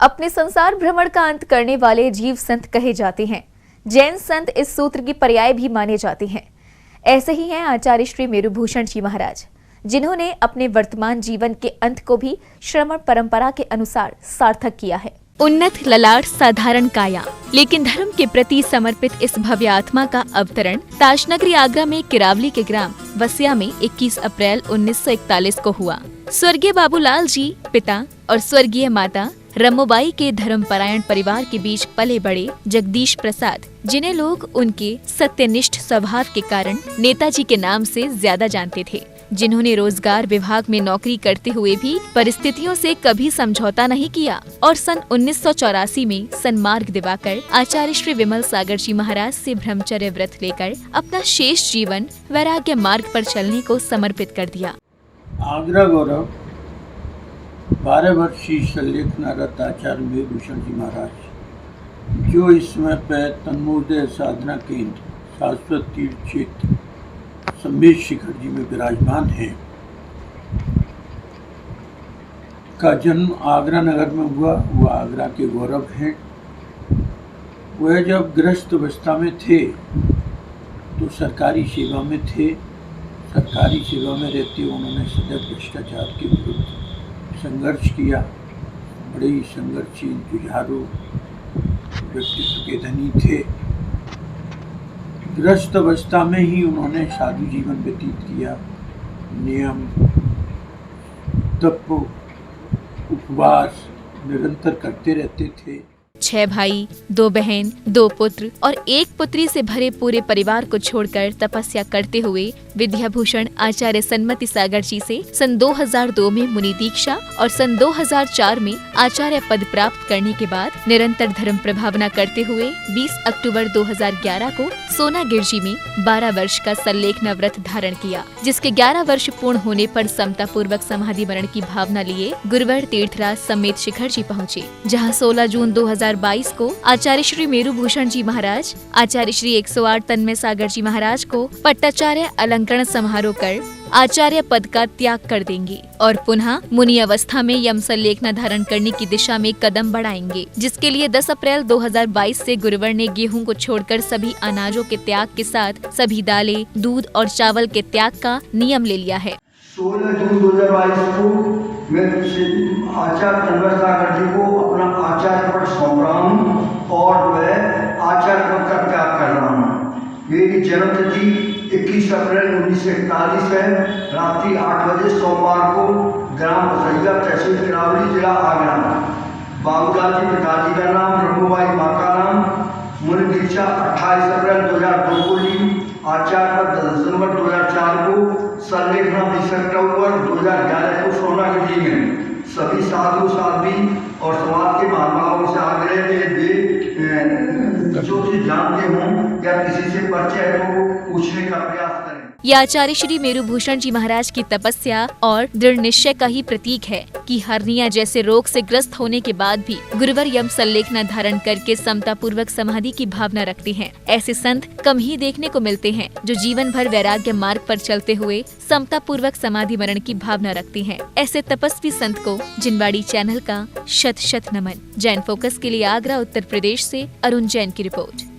अपने संसार भ्रमण का अंत करने वाले जीव संत कहे जाते हैं। जैन संत इस सूत्र की पर्याय भी माने जाते हैं। ऐसे ही हैं आचार्य श्री मेरुभूषण जी महाराज, जिन्होंने अपने वर्तमान जीवन के अंत को भी श्रमण परंपरा के अनुसार सार्थक किया है। उन्नत ललाट साधारण काया, लेकिन धर्म के प्रति समर्पित इस भव्य आत्मा का अवतरण ताजनगरी आगरा में किरावली के ग्राम वसिया में 21 अप्रैल 1941 को हुआ। स्वर्गीय बाबूलाल जी पिता और स्वर्गीय माता रमोबाई के धर्मपरायण परिवार के बीच पले बड़े जगदीश प्रसाद, जिन्हें लोग उनके सत्यनिष्ठ स्वभाव के कारण नेताजी के नाम से ज्यादा जानते थे, जिन्होंने रोजगार विभाग में नौकरी करते हुए भी परिस्थितियों से कभी समझौता नहीं किया और सन 1984 में सन्मार्ग दिवाकर आचार्य श्री विमल सागर जी महाराज से ब्रह्मचर्य व्रत लेकर अपना शेष जीवन वैराग्य मार्ग पर चलने को समर्पित कर दिया। आगरा गौरव 12 वर्षीय शल्यकनारत आचार्य मेरुभूषण जी महाराज, जो इस समय पर तन्मोदय साधना केंद्र शाश्वत तीर्थ क्षेत्र संबेश शिखर जी में विराजमान है, का जन्म आगरा नगर में हुआ। वह आगरा के गौरव हैं। वह जब गृहस्थ अवस्था में थे तो सरकारी सेवा में थे। सरकारी सेवा में रहते उन्होंने सदैव भ्रष्टाचार के विरुद्ध संघर्ष किया। बड़े ही संघर्षशील जुझारू व्यक्तित्व के धनी थे। गृहस्थ अवस्था में ही उन्होंने साधु जीवन व्यतीत किया। नियम, तप, उपवास निरंतर करते रहते थे। 6 भाई, 2 बहन, 2 पुत्र और 1 पुत्री से भरे पूरे परिवार को छोड़कर तपस्या करते हुए विद्याभूषण आचार्य सन्मति सागर जी से सन 2002 में मुनि दीक्षा और सन 2004 में आचार्य पद प्राप्त करने के बाद निरंतर धर्म प्रभावना करते हुए 20 अक्टूबर 2011 को सोनागिर जी में 12 वर्ष का सल्लेखना व्रत धारण किया, जिसके 11 वर्ष पूर्ण होने पर समता पूर्वक समाधि मरण की भावना लिए गुरुवर तीर्थराज समेत शिखर जी पहुँचे, जहाँ 16 जून 2022 को आचार्य श्री मेरुभूषण जी महाराज, आचार्य श्री 108 तन्मय सागर जी महाराज को पट्टाचार्य अलंकरण समारोह कर आचार्य पद का त्याग कर देंगे और पुनः मुनि अवस्था में यम सल्लेखना धारण करने की दिशा में कदम बढ़ाएंगे, जिसके लिए 10 अप्रैल 2022 से गुरुवर ने गेहूं को छोड़कर सभी अनाजों के त्याग के साथ सभी दालें, दूध और चावल के त्याग का नियम ले लिया है। 16 जून 2022 को मैं आचार्य तन्मय सागर जी को अपना आचार्य पद सौंप रहा हूँ और वह आचार्य पद का त्याग कर रहा हूँ। मेरी जन्म तिथि 21 अप्रैल 1941 है। रात्रि 8 बजे सोमवार को ग्राम वसैया, तहसील किरावली, जिला आगरा। बाबूलाल जी पिताजी का नाम, रमोबाई माँ का नाम। मुनि दीक्षा 28 अप्रैल 2002 को ली। आचार्य पद 10 दिसंबर 2004 को। सल्लेखना 20 अक्टूबर 2011 को सोनागिर जी में। सभी साधु साध्वी और समाज के महानुभावों से आग्रह के वे जो चीज जानते हों या किसी से परिचय है तो पूछने का प्रयास करें। यह आचार्य श्री मेरुभूषण जी महाराज की तपस्या और दृढ़ निश्चय का ही प्रतीक है कि हर्निया जैसे रोग से ग्रस्त होने के बाद भी गुरुवर यम सल्लेखना धारण करके समता पूर्वक समाधि की भावना रखते हैं। ऐसे संत कम ही देखने को मिलते हैं जो जीवन भर वैराग्य मार्ग पर चलते हुए समता पूर्वक समाधि मरण की भावना रखते हैं। ऐसे तपस्वी संत को जिनवाड़ी चैनल का शत शत नमन। जैन फोकस के लिए आगरा उत्तर प्रदेश से अरुण जैन की रिपोर्ट।